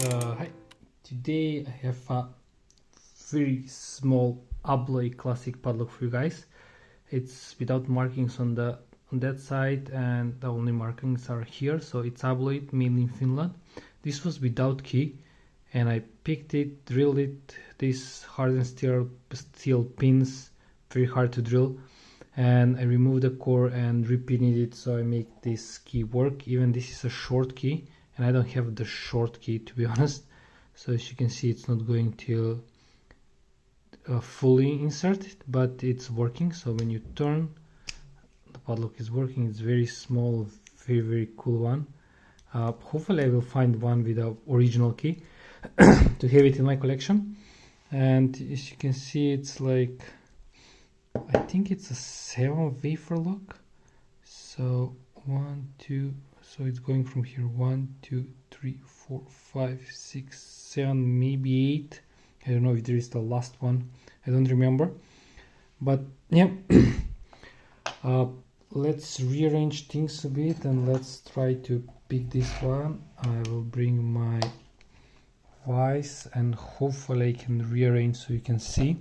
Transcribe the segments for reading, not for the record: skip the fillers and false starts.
Hi, today I have a very small Abloy classic padlock for you guys. It's without markings on that side, and the only markings are here. So it's Abloy, made in Finland. This was without key, and I picked it, drilled it. These hardened steel pins, very hard to drill, and I removed the core and repinned it so I make this key work. Even this is a short key, and I don't have the short key, to be honest. So as you can see, it's not going to fully insert it, but it's working. So when you turn, the padlock is working. It's very small, very cool one. Hopefully I will find one with the original key to have it in my collection. And as you can see, it's like, I think it's a 7 wafer lock. So 1, 2, so it's going from here 1, 2, 3, 4, 5, 6, 7, maybe 8. I don't know if there is the last one, I don't remember. But yeah, let's rearrange things a bit and let's try to pick this one. I will bring my vise and hopefully I can rearrange so you can see.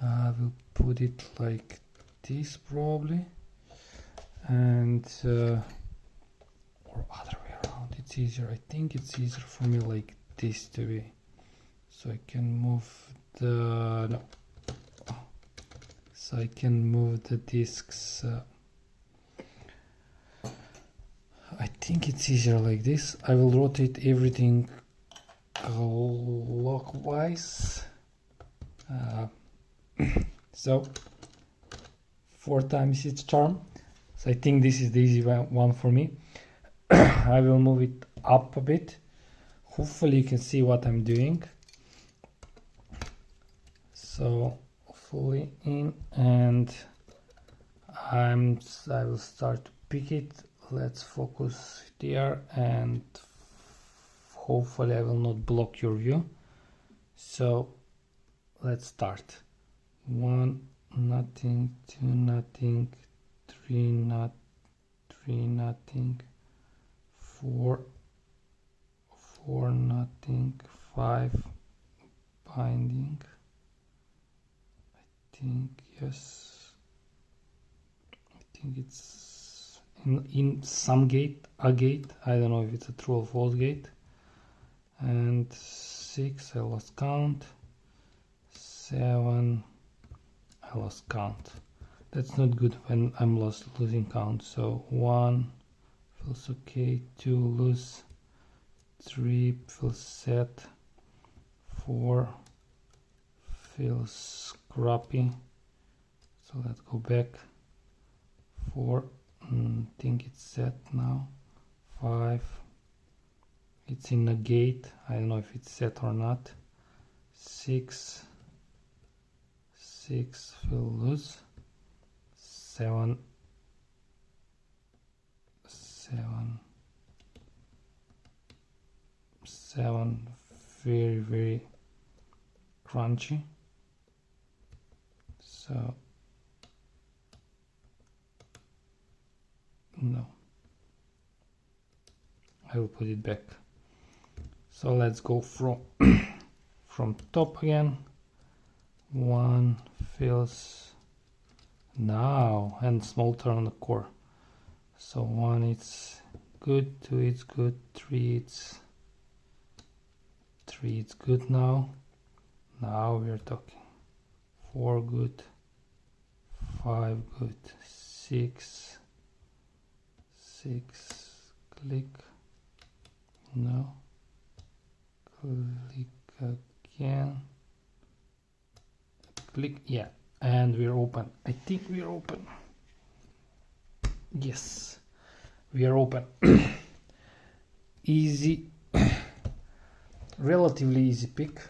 I will put it like this probably, and or other way around. It's easier. I think it's easier for me like this to be, so I can move the no. So I can move the discs. I think it's easier like this. I will rotate everything clockwise. So 4 times its charm. So I think this is the easy one for me. I will move it up a bit. Hopefully you can see what I'm doing. So fully in, and I will start to pick it. Let's focus there, and hopefully I will not block your view. So let's start. 1, nothing, 2, nothing, 3, 3, nothing, 4, 4, nothing, 5, binding. I think, yes, I think it's in some gate, a gate. I don't know if it's a true or false gate. And 6, I lost count. 7, I lost count. That's not good when I'm losing count. So 1 feels okay, 2 loose, 3 feels set, 4 feels scrappy. So let's go back. 4, think it's set now. 5, it's in a gate. I don't know if it's set or not. 6 feel loose. 7 very crunchy. So no, I will put it back. So let's go from from top again. 1 feels now, and small turn on the core. So 1 it's good, 2 it's good, 3 it's good now. Now we are talking. 4 good, 5 good, 6 click, no, click again, click, yeah, and we're open. I think we're open. Yes, we are open. Easy, relatively easy pick.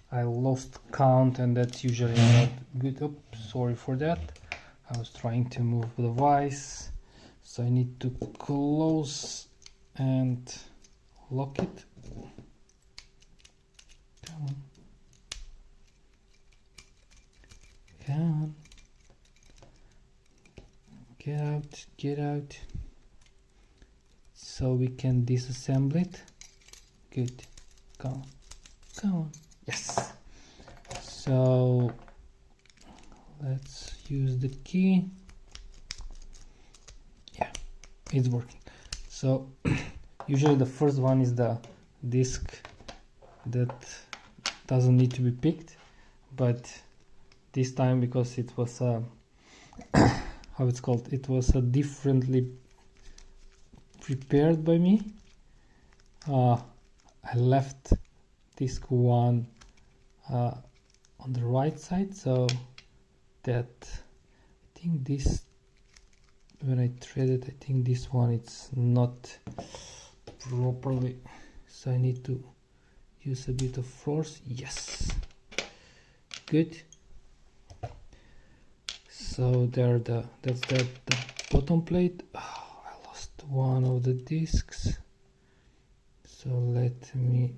I lost count, and that's usually not good. Oops, sorry for that. I was trying to move the vise, so I need to close and lock it. Come on. Come on. Get out. So we can disassemble it. Good. Come on. Come on. Yes. So let's use the key. Yeah, it's working. So usually the first one is the disc that doesn't need to be picked, but this time, because it was how it's called, it was differently prepared by me, I left disc 1 on the right side, so that I think this, when I thread it, I think this one it's not properly, so I need to use a bit of force. Yes, good. So there, that's the bottom plate. Oh, I lost one of the discs, so let me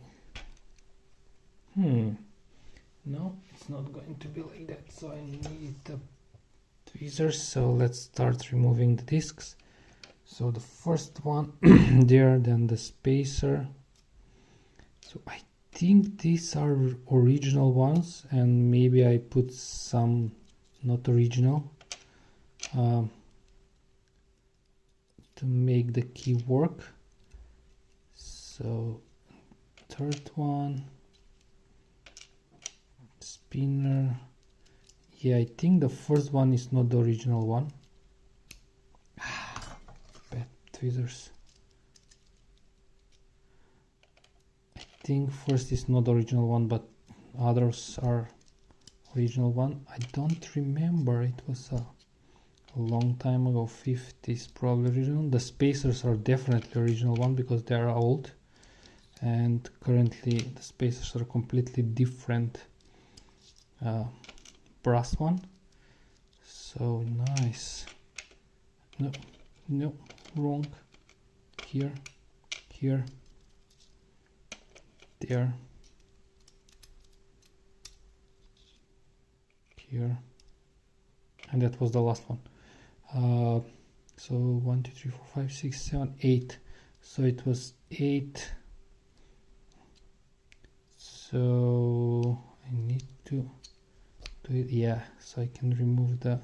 no, it's not going to be like that, so I need the tweezers. So let's start removing the discs. So the first one there, then the spacer. So I think these are original ones, and maybe I put some not original to make the key work. So third one, spinner. Yeah, I think the first one is not the original one. Bad tweezers. I think first is not the original one, but others are original one. I don't remember, it was a long time ago. 50 is probably original. The spacers are definitely original one because they are old, and currently the spacers are completely different brass one. So nice. No, wrong. Here, there, here, and that was the last one. So 1 2 3 4 5 6 7 8, so it was 8. So I need to do it, yeah, so I can remove the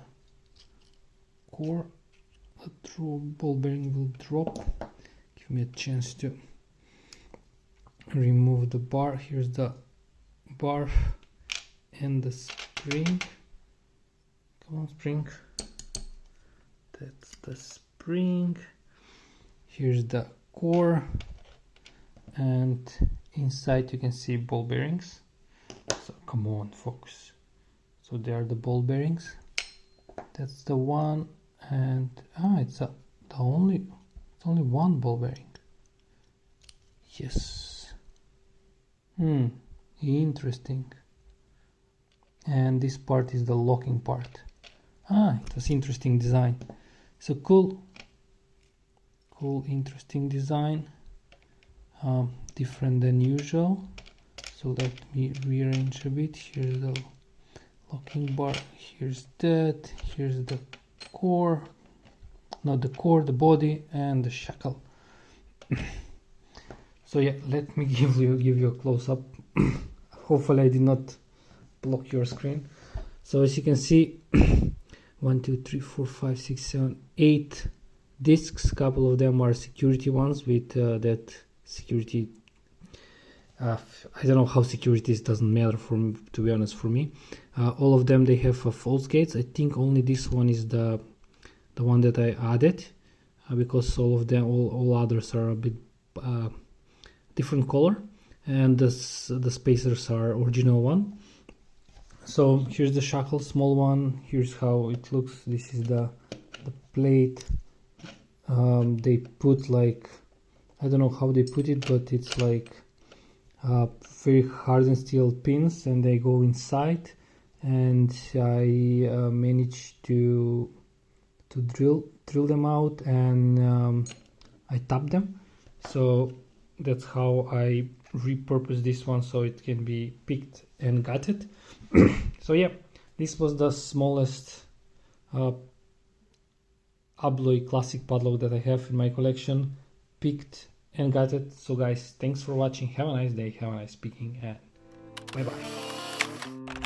core. The ball bearing will drop. Give me a chance to remove the bar. Here's the bar and the spring. Come on, spring. That's the spring. Here's the core, and inside you can see ball bearings. So come on, focus. So they are the ball bearings. That's the one, and it's only one ball bearing. Yes. Interesting. And this part is the locking part. It was interesting design. So cool, interesting design. Different than usual. So let me rearrange a bit. Here's the locking bar. Here's that. Here's the core. Not the core, the body, and the shackle. So yeah, let me give you a close-up. Hopefully I did not block your screen. So as you can see, 1 2 3 4 5 6 7 8 discs. Couple of them are security ones with that security. I don't know how security is, doesn't matter to be honest for me. All of them, they have false gates. I think only this one is the one that I added, because all others are a bit different color, and the spacers are original one. So here's the shackle, small one. Here's how it looks. This is the plate. They put like, I don't know how they put it, but it's like very hardened steel pins, and they go inside, and I managed to drill them out, and I tap them. So that's how I repurpose this one, so it can be picked and gutted. So yeah, this was the smallest Abloy classic padlock that I have in my collection, picked and got it. So guys, thanks for watching. Have a nice day, have a nice picking, and bye bye.